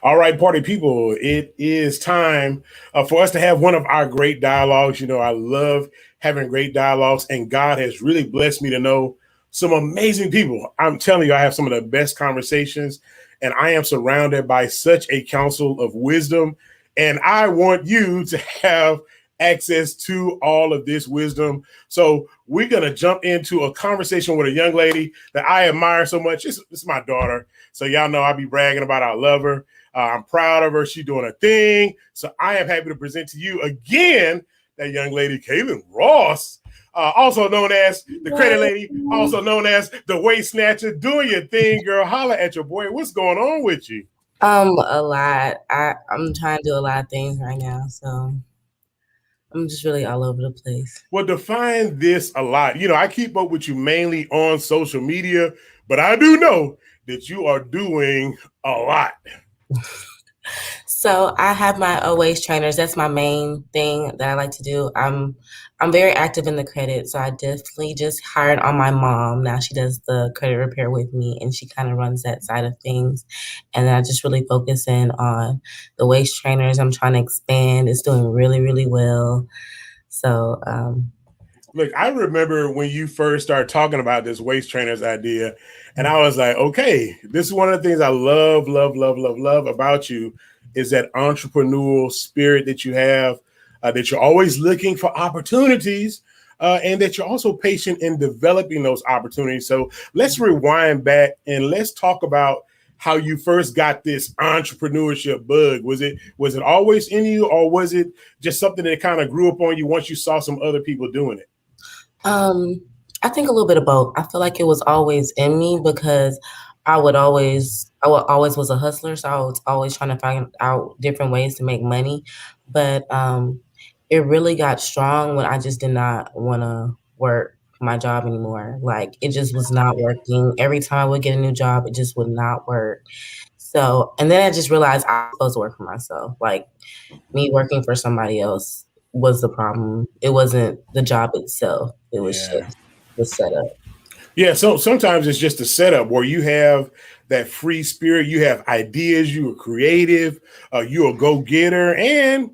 All right, party people, it is time for us to have one of our great dialogues. You know, I love having great dialogues, and God has really blessed me to know some amazing people. I'm telling you, I have some of the best conversations, and I am surrounded by such a council of wisdom. And I want you to have access to all of this wisdom. So, we're going to jump into a conversation with a young lady that I admire so much. This is my daughter. So, y'all know I be bragging about I love her. I'm proud of her. She's doing a thing. So I am happy to present to you again that young lady, Kaylin Ross, also known as the credit lady, also known as the waist snatcher. Doing your thing, girl. Holla at your boy. What's going on with you? A lot. I'm trying to do a lot of things right now, so I'm just really all over the place. Well, define this a lot. You know, I keep up with you mainly on social media, but I do know that you are doing a lot. So I have my waist trainers. That's my main thing that I like to do. I'm very active in the credit, so I definitely just hired on my mom. Now she does the credit repair with me, and she kind of runs that side of things. And then I just really focus in on the waist trainers. I'm trying to expand. It's doing really, really well. So Look, I remember when you first started talking about this waist trainers idea, and I was like, okay, this is one of the things I love, love, love, love, love about you is that entrepreneurial spirit that you have, that you're always looking for opportunities, and that you're also patient in developing those opportunities. So let's rewind back and let's talk about how you first got this entrepreneurship bug. Was it always in you, or was it just something that kind of grew up on you once you saw some other people doing it? Um, I think a little bit of both. I feel like it was always in me because I would always was a hustler, so I was always trying to find out different ways to make money. But it really got strong when I just did not want to work my job anymore. Like it just was not working. Every time I would get a new job, it just would not work. So, and then I just realized I was supposed to work for myself. Like me working for somebody else was the problem. It wasn't the job itself. It was Yeah. just the setup. Yeah, so sometimes it's just a setup where you have that free spirit, you have ideas, you are creative, you're a go getter, and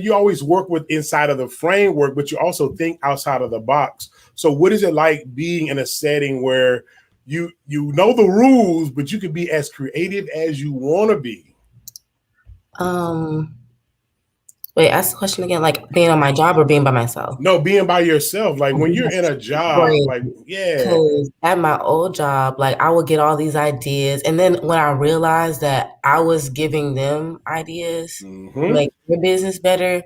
you always work with inside of the framework, but you also think outside of the box. So, what is it like being in a setting where you know the rules, but you can be as creative as you want to be? Um, Wait, ask the question again. Like being on my job or being by myself? No, being by yourself, like when you're in a job, Great. like yeah. Because at my old job, like I would get all these ideas, and then when I realized that I was giving them ideas to Mm-hmm. make their business better,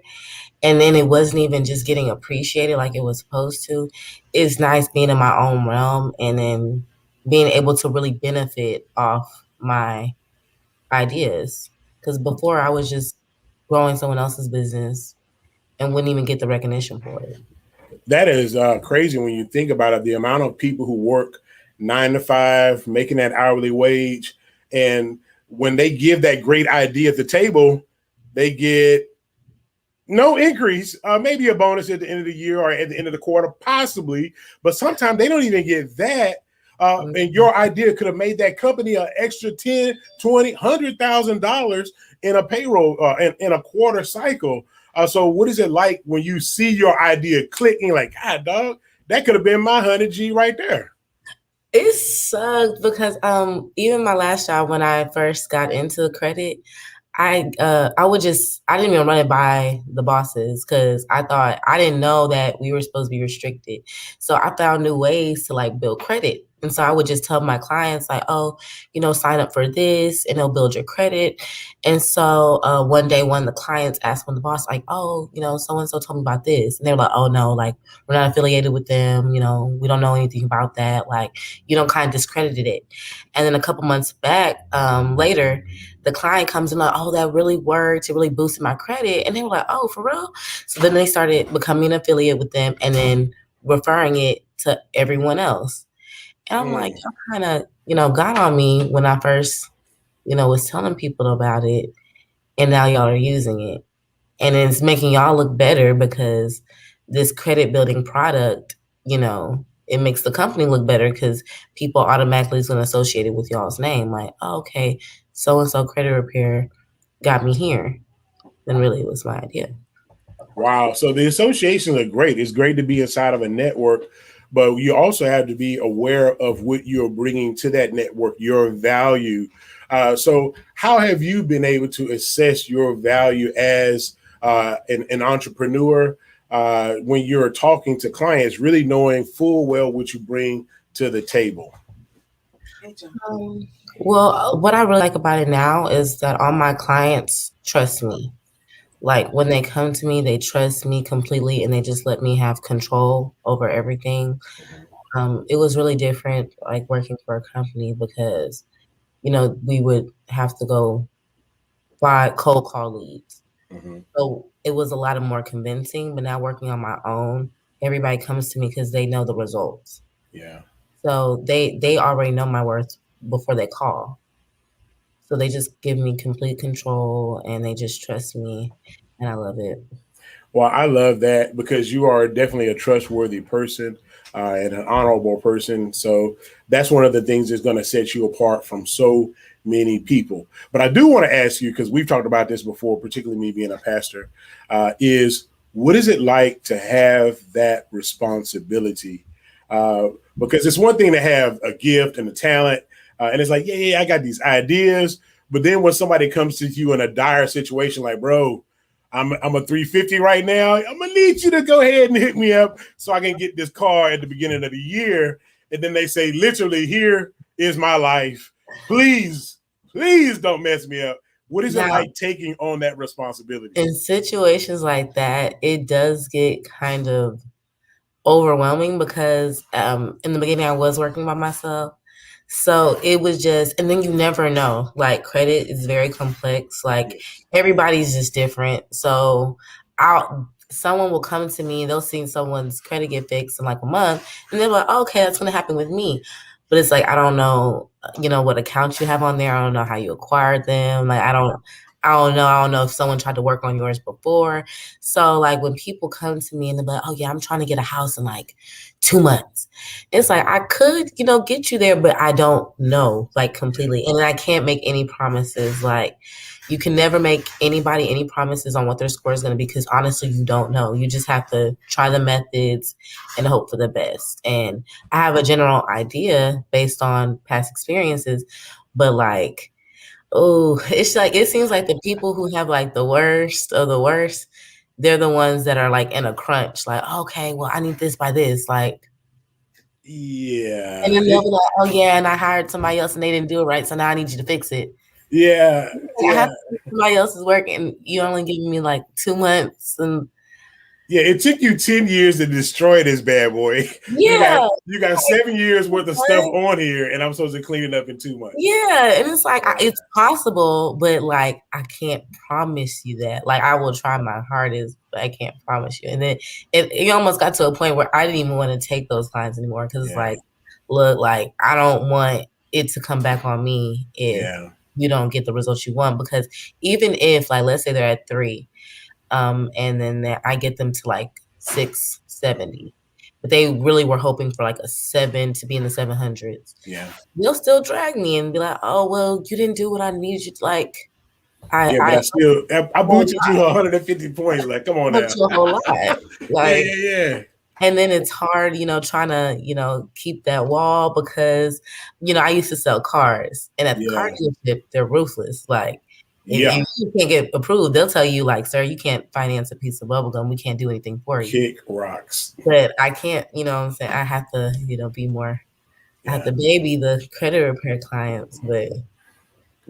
and then it wasn't even just getting appreciated like it was supposed to. It's nice being in my own realm and then being able to really benefit off my ideas. Because before I was just growing someone else's business and wouldn't even get the recognition for it. That is crazy when you think about it. The amount of people who work 9 to 5, making that hourly wage, and when they give that great idea at the table, they get no increase, maybe a bonus at the end of the year or at the end of the quarter, possibly, but sometimes they don't even get that. And Mhm. your idea could have made that company an extra 10, 20, $100,000 in a payroll in a quarter cycle. So what is it like when you see your idea clicking like, God, dog, that could have been my 100G right there? It sucked because even my last job when I first got into credit, I didn't even run it by the bosses because I didn't know that we were supposed to be restricted. So I found new ways to like build credit. And so I would just tell my clients like, oh, sign up for this and it'll build your credit. And so one day one of the clients asked one of the boss like, oh, so and so told me about this. And they're like, oh no, like we're not affiliated with them, we don't know anything about that. Like, kind of discredited it. And then a couple months back, later, the client comes in like, oh, that really worked. It really boosted my credit. And they were like, oh, for real? So then they started becoming an affiliate with them and then referring it to everyone else. And I'm like, Mm. y'all kind of, got on me when I first, was telling people about it. And now y'all are using it. And it's making y'all look better because this credit building product, it makes the company look better because people automatically is going to associate it with y'all's name. Like, oh, okay, so-and-so credit repair got me here. And really it was my idea. Wow. So the associations are great. It's great to be inside of a network, but you also have to be aware of what you're bringing to that network, your value. So how have you been able to assess your value as an entrepreneur when you're talking to clients, really knowing full well what you bring to the table? Well, what I really like about it now is that all my clients trust me. Like when they come to me, they trust me completely and they just let me have control over everything. It was really different, like working for a company because, we would have to go buy cold call leads. Mm-hmm. So it was a lot of more convincing, but now working on my own, everybody comes to me because they know the results. Yeah. So they already know my worth before they call. So they just give me complete control and they just trust me and I love it. Well, I love that because you are definitely a trustworthy person and an honorable person. So that's one of the things that's going to set you apart from so many people. But I do want to ask you, because we've talked about this before, particularly me being a pastor, is what is it like to have that responsibility? Because it's one thing to have a gift and a talent, and it's like, yeah, I got these ideas. But then when somebody comes to you in a dire situation, like, bro, I'm a 350 right now. I'm gonna need you to go ahead and hit me up so I can get this car at the beginning of the year. And then they say, literally, here is my life. Please don't mess me up. What is it like taking on that responsibility? In situations like that, it does get kind of overwhelming because in the beginning I was working by myself. So it was just, and then you never know. Like credit is very complex. Like everybody's just different. So someone will come to me and they'll see someone's credit get fixed in like a month, and they're like, okay, that's going to happen with me. But it's like I don't know, what accounts you have on there. I don't know how you acquired them. Like I don't know. I don't know if someone tried to work on yours before. So like when people come to me and they're like, oh yeah, I'm trying to get a house in like 2 months. It's like I could, get you there, but I don't know like completely. And I can't make any promises. Like you can never make anybody any promises on what their score is going to be because honestly, you don't know. You just have to try the methods and hope for the best. And I have a general idea based on past experiences, but like, oh, it's like it seems like the people who have like the worst of the worst, they're the ones that are like in a crunch. Like, okay, well, I need this by this. Like, yeah. And then they'll be like, oh yeah, and I hired somebody else and they didn't do it right, so now I need you to fix it. Yeah. I have somebody else's work and you only giving me like 2 months and yeah, it took you 10 years to destroy this bad boy. Yeah. You got 7 years worth of stuff on here, and I'm supposed to clean it up in 2 months. Yeah, and it's like it's possible, but like I can't promise you that. Like I will try my hardest, but I can't promise you. And then it almost got to a point where I didn't even want to take those clients anymore because it's like, look, like I don't want it to come back on me if you don't get the results you want. Because even if, like, let's say they're at 3. And then I get them to like 670, but they really were hoping for like a 7 to be in the 700s. Yeah, they'll still drag me and be like, "Oh, well, you didn't do what I needed you to like." I boosted you 150 points. Like, come on now, a whole lot. Like, yeah. And then it's hard, trying to, keep that wall because, I used to sell cars, and at the car dealership, they're ruthless. Like, if you can't get approved, they'll tell you, like, sir, you can't finance a piece of bubble gum. We can't do anything for you. Kick rocks. But I can't, what I'm saying? I have to, be more, I have to baby the credit repair clients, but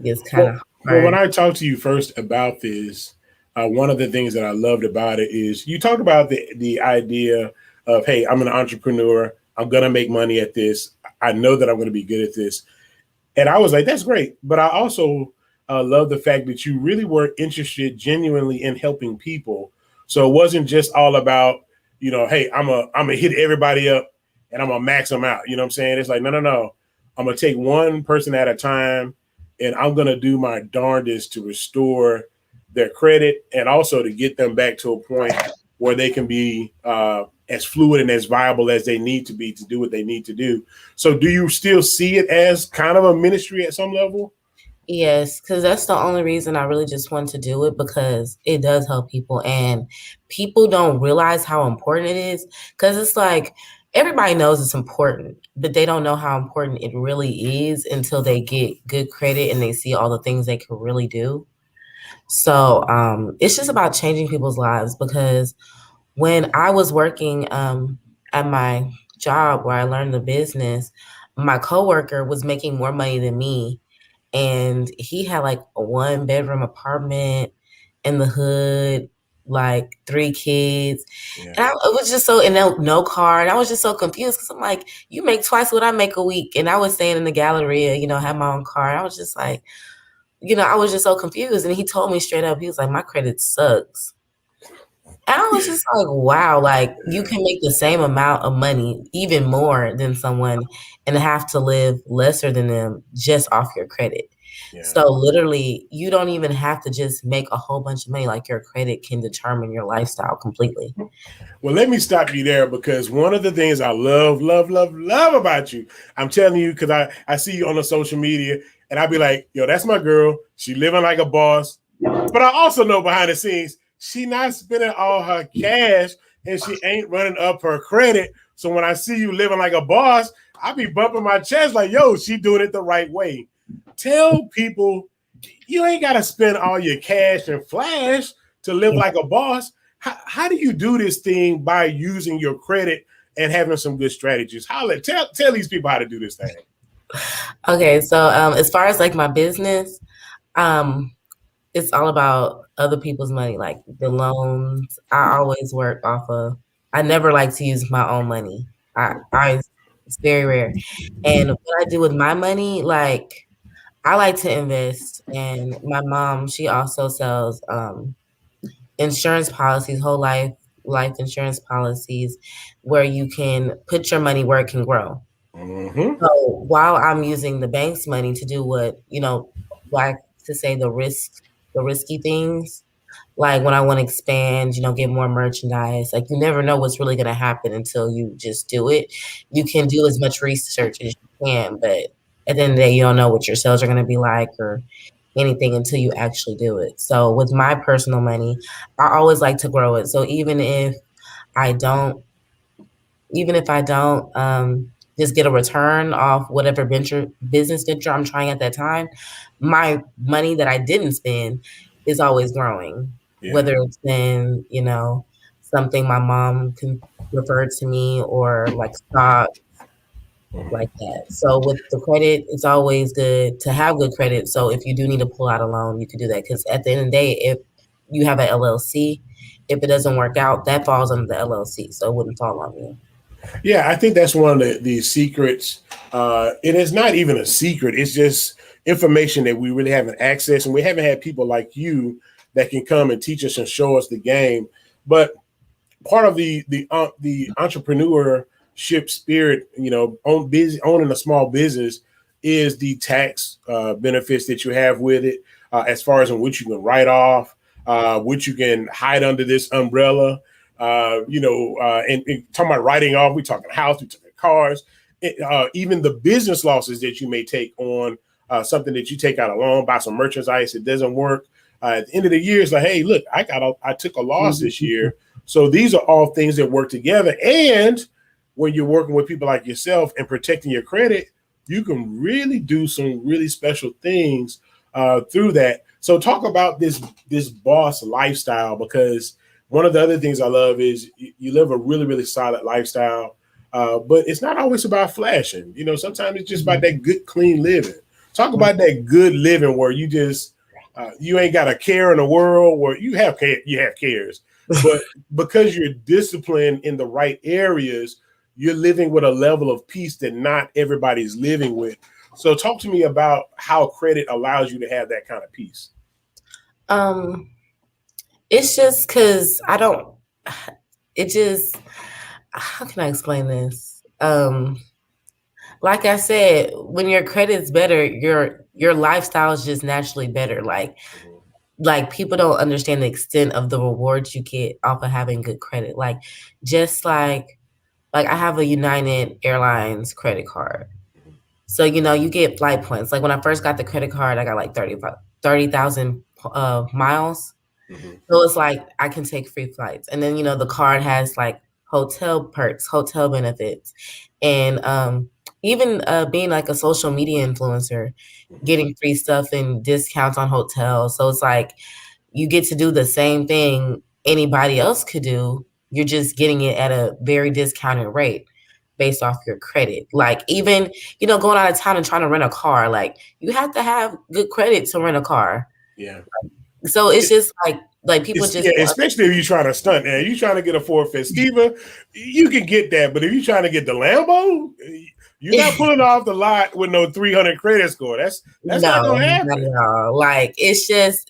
it's kind of hard. Well, when I talked to you first about this, one of the things that I loved about it is you talked about the idea of, hey, I'm an entrepreneur. I'm going to make money at this. I know that I'm going to be good at this. And I was like, that's great. But I also love the fact that you really were interested genuinely in helping people. So it wasn't just all about, hey, I'm gonna hit everybody up and I'm gonna max them out. You know what I'm saying? It's like, no. I'm gonna take one person at a time and I'm gonna do my darndest to restore their credit and also to get them back to a point where they can be as fluid and as viable as they need to be to do what they need to do. So do you still see it as kind of a ministry at some level? Yes, because that's the only reason I really just want to do it because it does help people and people don't realize how important it is. Because it's like everybody knows it's important, but they don't know how important it really is until they get good credit and they see all the things they can really do. So it's just about changing people's lives because when I was working at my job where I learned the business, my coworker was making more money than me and he had like a 1 bedroom apartment in the hood, like 3 kids. Yeah. And it was just so, and no car. And I was just so confused because I'm like, you make twice what I make a week. And I was staying in the Galleria, have my own car. And I was just like, I was just so confused. And he told me straight up, he was like, my credit sucks. And I was just like, wow, like you Yeah. can make the same amount of money, even more than someone, and have to live lesser than them just off your credit. Yeah. So literally, you don't even have to just make a whole bunch of money. Like your credit can determine your lifestyle completely. Well, let me stop you there because one of the things I love, love, love, love about you, I'm telling you, because I see you on the social media and I be like, yo, that's my girl. She living like a boss. But I also know behind the scenes, she not spending all her cash and she ain't running up her credit. So when I see you living like a boss, I be bumping my chest like, yo, she doing it the right way. Tell people you ain't got to spend all your cash and flash to live like a boss. How do you do this thing by using your credit and having some good strategies? Tell these people how to do this thing. Okay, so as far as like my business, um, it's all about other people's money, like the loans. I always work off of. I never like to use my own money. I it's very rare. And what I do with my money, like I like to invest. And my mom, she also sells insurance policies, whole life insurance policies, where you can put your money where it can grow. Mm-hmm. So while I'm using the bank's money to do what, like to say the risky things, like when I want to expand, get more merchandise, like you never know what's really going to happen until you just do it. You can do as much research as you can, but at the end of the day, you don't know what your sales are going to be like or anything until you actually do it. So with my personal money, I always like to grow it. So I don't even if I don't just get a return off whatever business venture I'm trying at that time, my money that I didn't spend is always growing. Yeah. Whether it's in, something my mom can refer to me or like stock like that. So with the credit, it's always good to have good credit. So if you do need to pull out a loan, you can do that. Because at the end of the day, if you have an LLC, if it doesn't work out, that falls under the LLC. So it wouldn't fall on you. Yeah, I think that's one of the secrets. It is not even a secret. It's just information that we really haven't accessed, and we haven't had people like you that can come and teach us and show us the game. But part of the entrepreneurship spirit, owning a small business, is the tax benefits that you have with it, as far as in which you can write off, which you can hide under this umbrella. And talking about writing off, we're talking house, we're talking cars, even the business losses that you may take on something that you take out a loan, buy some merchandise, it doesn't work. At the end of the year, it's like, hey, look, I took a loss this year. So these are all things that work together. And when you're working with people like yourself and protecting your credit, you can really do some really special things through that. So talk about this boss lifestyle, because one of the other things I love is you live a really, really solid lifestyle, but it's not always about flashing. Sometimes it's just about that good, clean living. Talk about that good living where you ain't got a care in the world, where you have cares, but because you're disciplined in the right areas, you're living with a level of peace that not everybody's living with. So talk to me about how credit allows you to have that kind of peace. Um, it's just because I don't. It just how can I explain this? Like I said, when your credit's better, your lifestyle is just naturally better. Like people don't understand the extent of the rewards you get off of having good credit. Just like I have a United Airlines credit card. So, you get flight points. Like when I first got the credit card, I got like 30,000 miles. Mm-hmm. So it's like I can take free flights. And then, the card has like hotel perks, hotel benefits, and even being like a social media influencer, getting free stuff and discounts on hotels. So it's like you get to do the same thing anybody else could do. You're just getting it at a very discounted rate based off your credit. Like even, going out of town and trying to rent a car, like you have to have good credit to rent a car. Yeah. So it's just like people just especially if you're trying to stunt. Now, you trying to get a Ford Festiva, you can get that. But if you're trying to get the Lambo, you're not pulling off the lot with no 300 credit score. That's not gonna happen. Not at all. Like it's just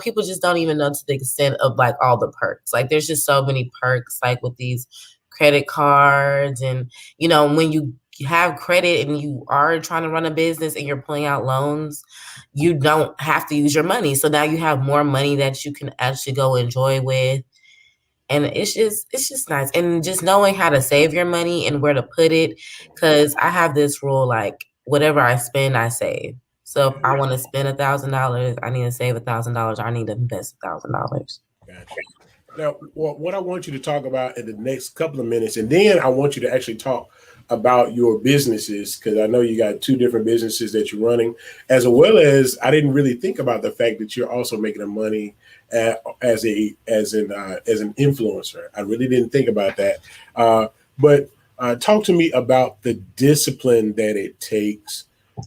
people just don't even know to the extent of like all the perks. Like there's just so many perks like with these credit cards, and when you have credit and you are trying to run a business and you're pulling out loans, you don't have to use your money. So now you have more money that you can actually go enjoy with. And it's just nice. And just knowing how to save your money and where to put it. Cause I have this rule, like whatever I spend, I save. So if I want to spend $1,000, I need to save $1,000. I need to invest $1,000. Gotcha. Now, what I want you to talk about in the next couple of minutes, and then I want you to actually talk about your businesses, because I know you got two different businesses that you're running, as well as I didn't really think about the fact that you're also making money as an influencer. I really didn't think about that. But talk to me about the discipline that it takes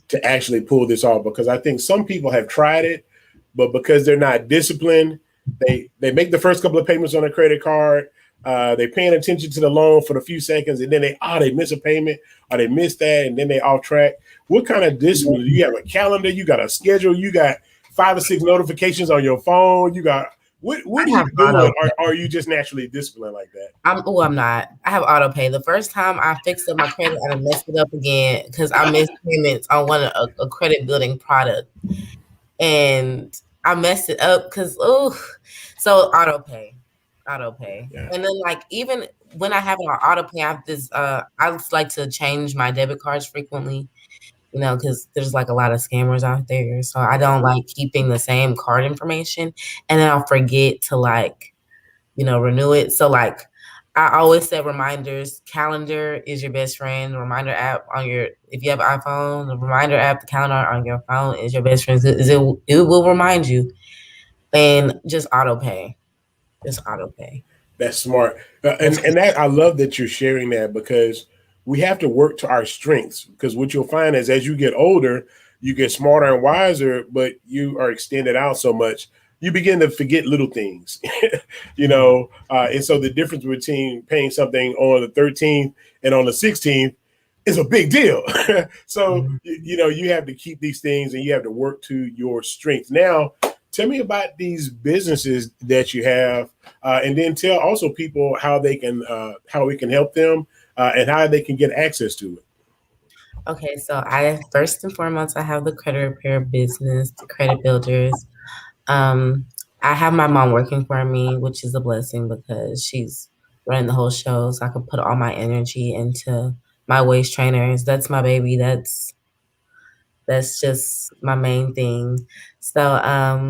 to actually pull this off, because I think some people have tried it, but because they're not disciplined, they make the first couple of payments on a credit card. They're paying attention to the loan for a few seconds, and then they miss a payment, or they miss that, and then they off track. What kind of discipline? Do you have a calendar? You got a schedule? You got 5 or 6 notifications on your phone? You got what do you do? Or are you just naturally disciplined like that? I'm not. I have auto pay. The first time I fixed up my credit, I messed it up again because I missed payments on a credit building product, and I messed it up because so auto pay. Yeah. And then like even when I have it on auto pay, I have this I just like to change my debit cards frequently, because there's like a lot of scammers out there. So I don't like keeping the same card information, and then I'll forget to like, renew it. So like I always set reminders. Calendar is your best friend. The reminder app if you have an iPhone, the reminder app, the calendar on your phone is your best friend. It will remind you, and just auto pay. Just auto pay. That's smart. And that I love that you're sharing that, because we have to work to our strengths, because what you'll find is as you get older, you get smarter and wiser, but you are extended out so much, you begin to forget little things, and so the difference between paying something on the 13th and on the 16th is a big deal. So, you have to keep these things and you have to work to your strength. Now, tell me about these businesses that you have, and then tell also people how we can help them and how they can get access to it. Okay, so first and foremost, I have the credit repair business, the credit builders. I have my mom working for me, which is a blessing because she's running the whole show, so I can put all my energy into my waist trainers. That's my baby. That's just my main thing. So I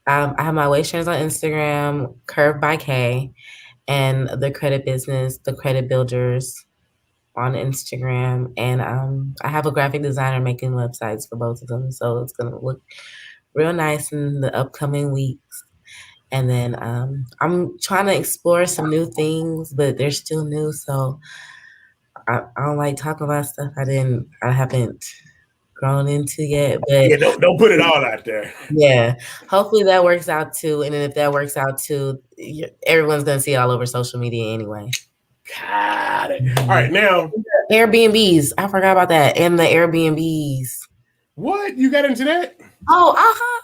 have my waist trainers on Instagram, Curve by K, and the credit business, the credit builders on Instagram. And I have a graphic designer making websites for both of them. So it's going to look real nice in the upcoming weeks. And then I'm trying to explore some new things, but they're still new. So I don't like talking about stuff I haven't grown into yet. But yeah, don't put it all out there. Yeah, hopefully that works out too. And then if that works out too, everyone's gonna see it all over social media anyway. Got it. All right, now Airbnbs. I forgot about that. And the Airbnbs. What? You got into that? Oh,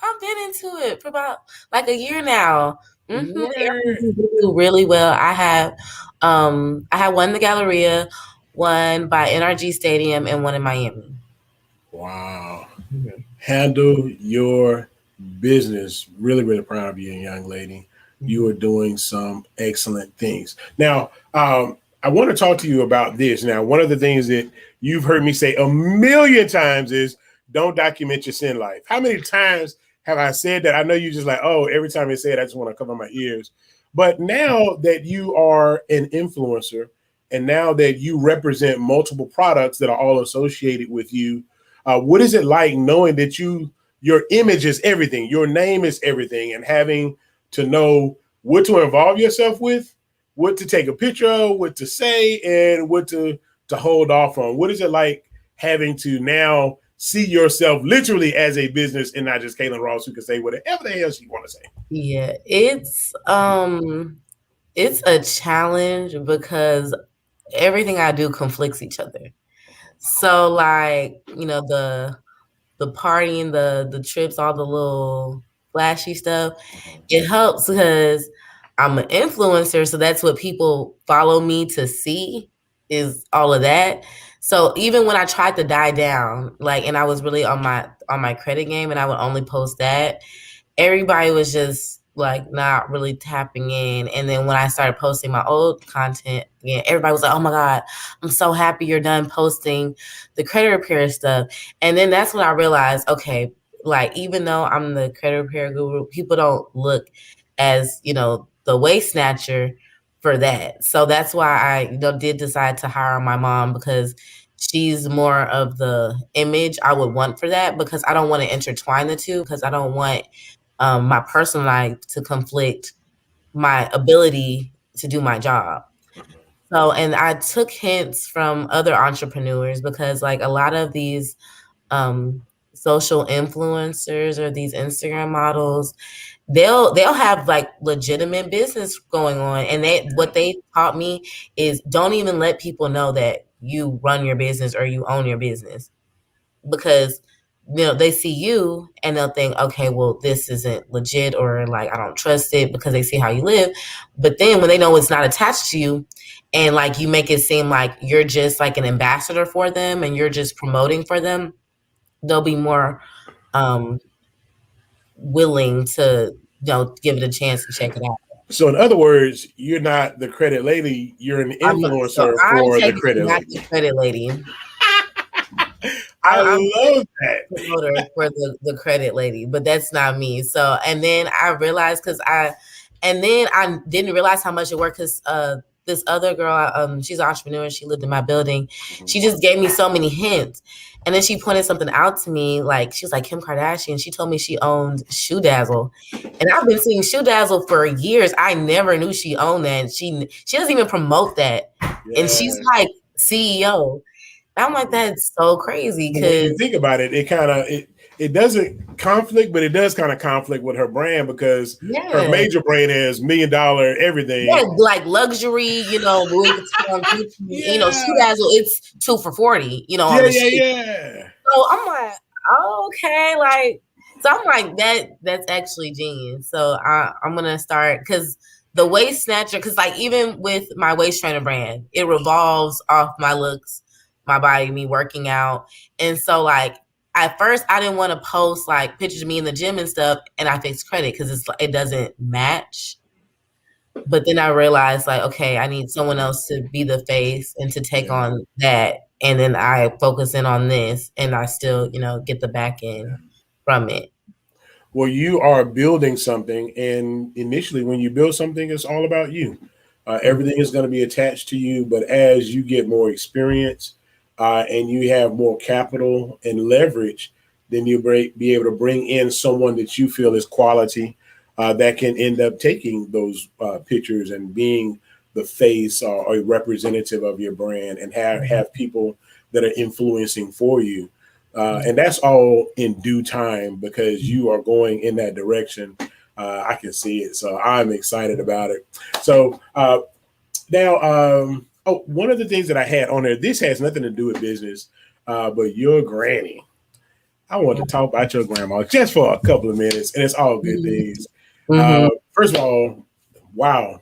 I've been into it for about like a year now. Airbnbs do really well. I have one in the Galleria, one by NRG Stadium, and one in Miami. Wow. Handle your business. Really, really proud of you, young lady. You are doing some excellent things. Now, I want to talk to you about this. Now, one of the things that you've heard me say a million times is don't document your sin life. How many times have I said that? I know you just like, oh, every time I say it, I just want to cover my ears. But now that you are an influencer and now that you represent multiple products that are all associated with you, what is it like knowing that your image is everything, your name is everything, and having to know what to involve yourself with, what to take a picture of, what to say, and what to hold off on? What is it like having to now see yourself literally as a business and not just Kaylin Ross who can say whatever the hell she want to say? Yeah, it's a challenge because everything I do conflicts each other. So like, the partying, the trips, all the little flashy stuff, it helps because I'm an influencer, so that's what people follow me to see is all of that. So even when I tried to die down, like, and I was really on my credit game and I would only post that, everybody was just like not really tapping in. And then when I started posting my old content again, everybody was like, oh my God, I'm so happy you're done posting the credit repair stuff. And then that's when I realized, okay, like even though I'm the credit repair guru, people don't look as, the waist snatcher for that. So that's why I did decide to hire my mom, because she's more of the image I would want for that, because I don't want to intertwine the two, because I don't want my personal life to conflict my ability to do my job. So, and I took hints from other entrepreneurs, because like a lot of these social influencers or these Instagram models, they'll have like legitimate business going on, and what they taught me is don't even let people know that you run your business or you own your business, because they see you and they'll think, okay, well, this isn't legit, or like, I don't trust it, because they see how you live. But then when they know it's not attached to you, and like you make it seem like you're just like an ambassador for them and you're just promoting for them, they'll be more willing to give it a chance to check it out. So in other words, you're not the credit lady, you're an influencer for the credit not lady. the credit lady. I I'm love that. promoter for the credit lady, but that's not me. So, and then I realized I didn't realize how much it worked, because this other girl, she's an entrepreneur, she lived in my building. She just gave me so many hints. And then she pointed something out to me, like she was like Kim Kardashian. She told me she owned Shoe Dazzle, and I've been seeing Shoe Dazzle for years. I never knew she owned that. She doesn't even promote that, and she's like CEO. I'm like, that's so crazy. When you think about it, it doesn't conflict, but it does kind of conflict with her brand, because her major brand is $1 million everything. Yeah, like luxury, Louis Vuitton, Shoe Dazzle, it's 2 for $40, on the street. Yeah. So I'm like, okay, so I'm like, that's actually genius. So I'm gonna start, because the waist snatcher, because like even with my waist trainer brand, it revolves off my looks, my body, me working out. And so like at first I didn't want to post like pictures of me in the gym and stuff, and I fixed credit because it doesn't match. But then I realized like, okay, I need someone else to be the face and to take on that. And then I focus in on this, and I still, get the back end from it. Well, you are building something, and initially when you build something, it's all about you. Everything is going to be attached to you, but as you get more experience, and you have more capital and leverage, then you'll be able to bring in someone that you feel is quality, that can end up taking those pictures and being the face or a representative of your brand, and have people that are influencing for you. And that's all in due time, because you are going in that direction. I can see it. So I'm excited about it. So now, one of the things that I had on there, this has nothing to do with business, but your granny. I want to talk about your grandma just for a couple of minutes, and it's all good things. First of all, wow.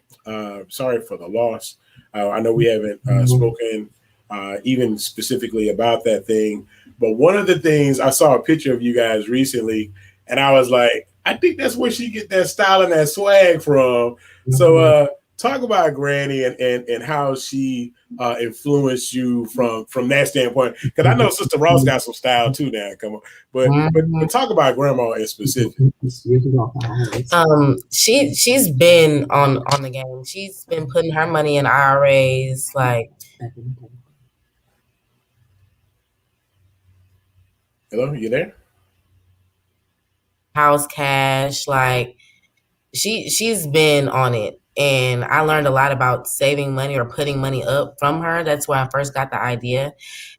Sorry for the loss. I know we haven't spoken even specifically about that thing, but one of the things, I saw a picture of you guys recently, and I was like, I think that's where she get that style and that swag from. So talk about Granny and how she influenced you from that standpoint. Because I know Sister Ross got some style too now. Come on, but talk about Grandma in specific. She's been on the game. She's been putting her money in IRAs, like. Hello, you there? House cash, like she's been on it, and I learned a lot about saving money or putting money up from her. That's where I first got the idea,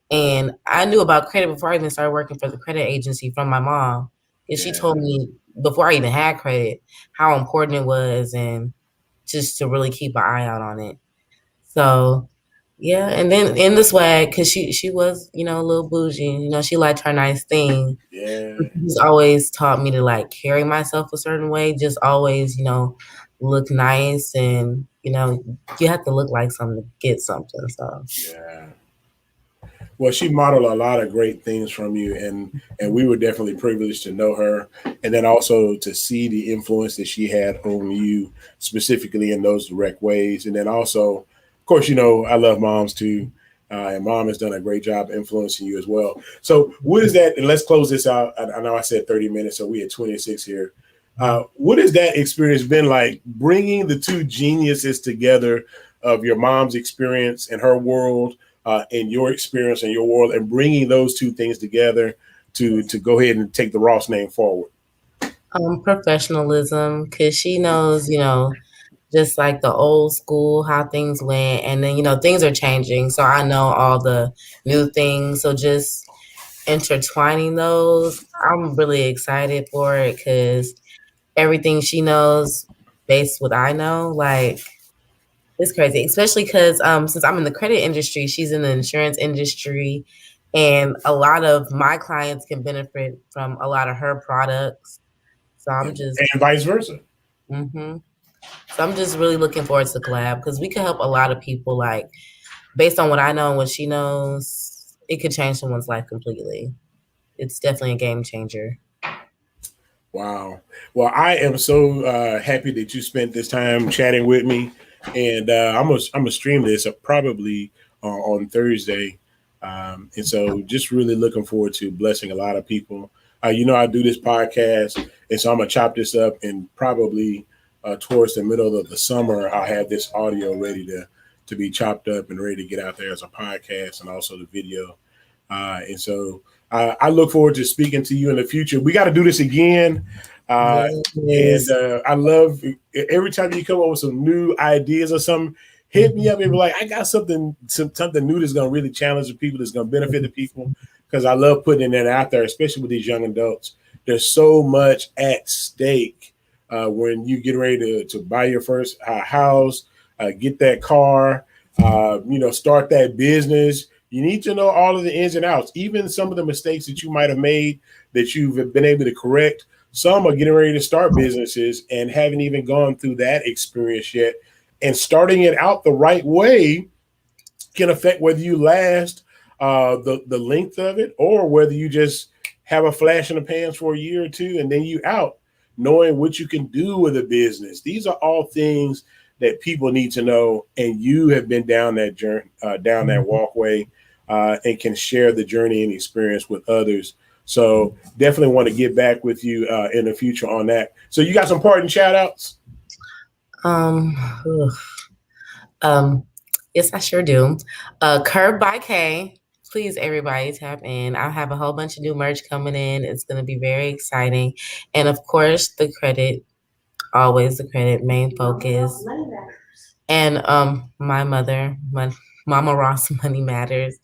and I knew about credit before I even started working for the credit agency from my mom. And she told me before I even had credit how important it was, and just to really keep an eye out on it. So yeah, and then in the swag, because she was, a little bougie. She liked her nice thing. Yeah. She's always taught me to like carry myself a certain way. Just always, look nice, and you have to look like something to get something. So yeah. Well, she modeled a lot of great things from you, and we were definitely privileged to know her, and then also to see the influence that she had on you specifically in those direct ways. And then also, of course, I love moms too, and Mom has done a great job influencing you as well. So what is that? And let's close this out. I know I said 30 minutes, so we had 26 here. What has that experience been like, bringing the two geniuses together of your mom's experience and her world, in your experience in your world, and bringing those two things together to go ahead and take the Ross name forward? Professionalism, because she knows, just like the old school, how things went. And then, things are changing. So I know all the new things. So just intertwining those, I'm really excited for it, because everything she knows based what I know, like, it's crazy, especially because since I'm in the credit industry, she's in the insurance industry, and a lot of my clients can benefit from a lot of her products. So I'm just and vice versa. So I'm just really looking forward to collab, because we can help a lot of people. Like, based on what I know and what she knows, it could change someone's life completely. It's definitely a game changer. Wow. Well, I am so happy that you spent this time chatting with me, and I'm gonna stream this probably on Thursday, and so just really looking forward to blessing a lot of people. I do this podcast, and so I'm gonna chop this up, and probably towards the middle of the summer, I'll have this audio ready to be chopped up and ready to get out there as a podcast, and also the video. And so I look forward to speaking to you in the future. We got to do this again. Yes. And I love every time you come up with some new ideas or something, hit me up and be like, I got something new that's going to really challenge the people, that's going to benefit the people. Because I love putting that out there, especially with these young adults. There's so much at stake when you get ready to buy your first house, get that car, start that business. You need to know all of the ins and outs, even some of the mistakes that you might have made that you've been able to correct. Some are getting ready to start businesses and haven't even gone through that experience yet. And starting it out the right way can affect whether you last the length of it, or whether you just have a flash in the pans for a year or two and then you out, knowing what you can do with a business. These are all things that people need to know, and you have been down that journey, down that walkway, and can share the journey and experience with others. So definitely want to get back with you in the future on that. So you got some parting shout outs? Yes, I sure do. Curb by K. Please, everybody, tap in. I have a whole bunch of new merch coming in. It's going to be very exciting. And of course, the credit, always the credit, main focus. And my mother, Mama Ross Money Matters.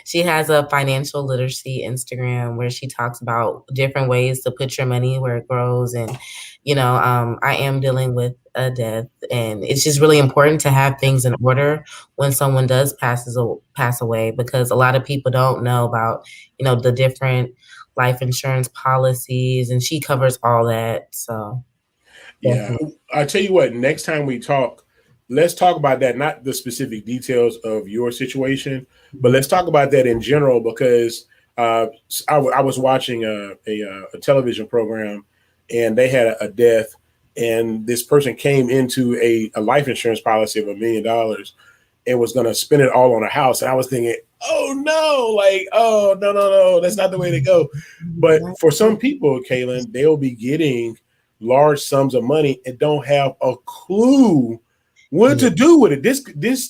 She has a financial literacy Instagram where she talks about different ways to put your money where it grows. And, I am dealing with a death, and it's just really important to have things in order when someone does pass away, because a lot of people don't know about, the different life insurance policies, and she covers all that. So yeah, I'll tell you what, next time we talk, let's talk about that, not the specific details of your situation, but let's talk about that in general, because I was watching a television program, and they had a death, and this person came into a life insurance policy of $1 million and was going to spend it all on a house. And I was thinking, oh no, like, oh no, that's not the way to go. But for some people, Kaylin, they'll be getting large sums of money and don't have a clue what to do with it. This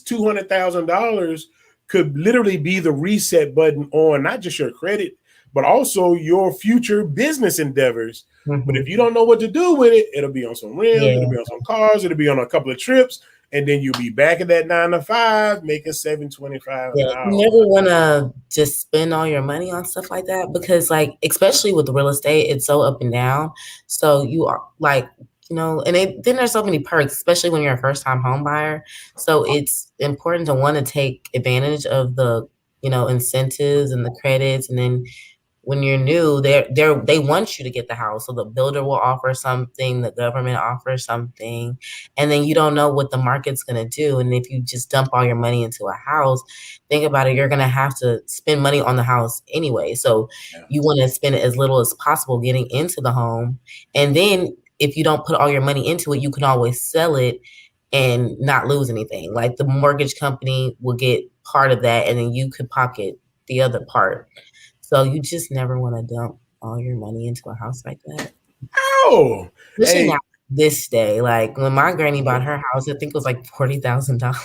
$200,000 could literally be the reset button on not just your credit, but also your future business endeavors. Mm-hmm. But if you don't know what to do with it, it'll be on some rims, it'll be on some cars, it'll be on a couple of trips, and then you'll be back at that 9 to 5 making $7.25 an hour. You never want to just spend all your money on stuff like that because, like, especially with real estate, it's so up and down. So you are like, you know, and then there's so many perks, especially when you're a first-time home buyer. So it's important to want to take advantage of the, you know, incentives and the credits, and then when you're new, they want you to get the house. So the builder will offer something, the government offers something, and then you don't know what the market's going to do. And if you just dump all your money into a house, think about it, you're going to have to spend money on the house anyway. So you want to spend as little as possible getting into the home. And then if you don't put all your money into it, you can always sell it and not lose anything. Like the mortgage company will get part of that, and then you could pocket the other part. So you just never want to dump all your money into a house like that. Oh, especially not this day. Like when my granny bought her house, I think it was like $40,000.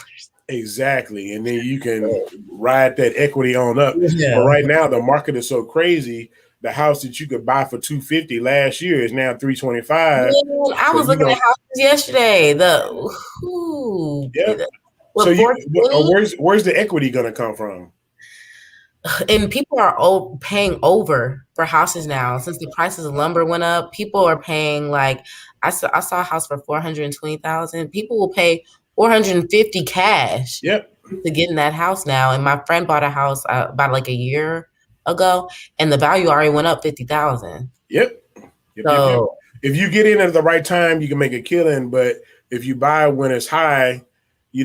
Exactly, and then you can ride that equity on up. Yeah. But right now, the market is so crazy. The house that you could buy for $250 last year is now $325. I was looking at houses yesterday. Where's the equity going to come from? And people are paying over for houses now. Since the prices of lumber went up, people are paying like I saw a house for $420,000. People will pay $450 cash to get in that house now. And my friend bought a house about like a year ago, and the value already went up $50,000. Yep. If you get in at the right time, you can make a killing. But if you buy when it's high, you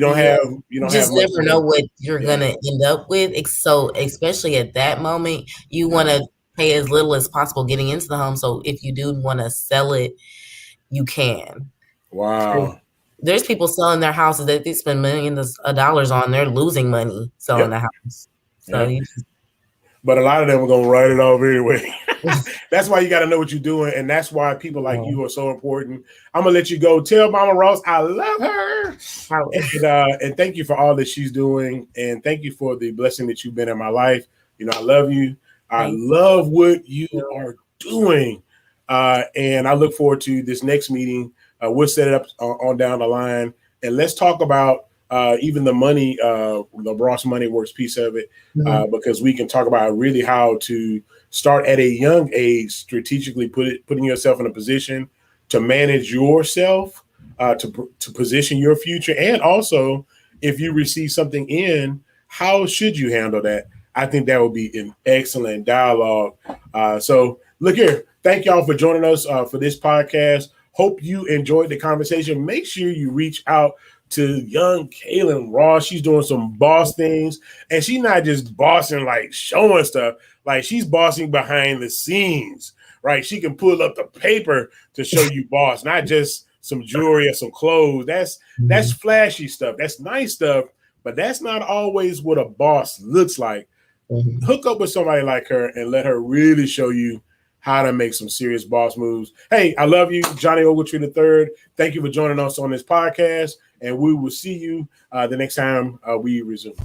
just never know what you're gonna end up with. So especially at that moment, you want to pay as little as possible getting into the home. So if you do want to sell it, you can. Wow. So there's people selling their houses that they spend millions of dollars on. They're losing money selling the house. So but a lot of them are gonna write it off anyway. That's why you got to know what you're doing, and that's why people like you are so important. I'm gonna let you go. Tell Mama Ross I love her, and thank you for all that she's doing, and thank you for the blessing that you've been in my life. You know, I love you. I love what you are doing, and I look forward to this next meeting. We'll set it up on down the line, and let's talk about even the money, the Ross Money Works piece of it, because we can talk about really how to start at a young age, strategically putting yourself in a position to manage yourself, to position your future. And also, if you receive something in, how should you handle that? I think that would be an excellent dialogue. So look here. Thank y'all for joining us for this podcast. Hope you enjoyed the conversation. Make sure you reach out to young Kaylin Ross. She's doing some boss things, and she's not just bossing, like showing stuff. Like she's bossing behind the scenes, right? She can pull up the paper to show you boss, not just some jewelry or some clothes. That's flashy stuff. That's nice stuff, but that's not always what a boss looks like. Hook up with somebody like her and let her really show you how to make some serious boss moves. Hey, I love you, Johnny Ogletree III. Thank you for joining us on this podcast, and we will see you the next time we resume.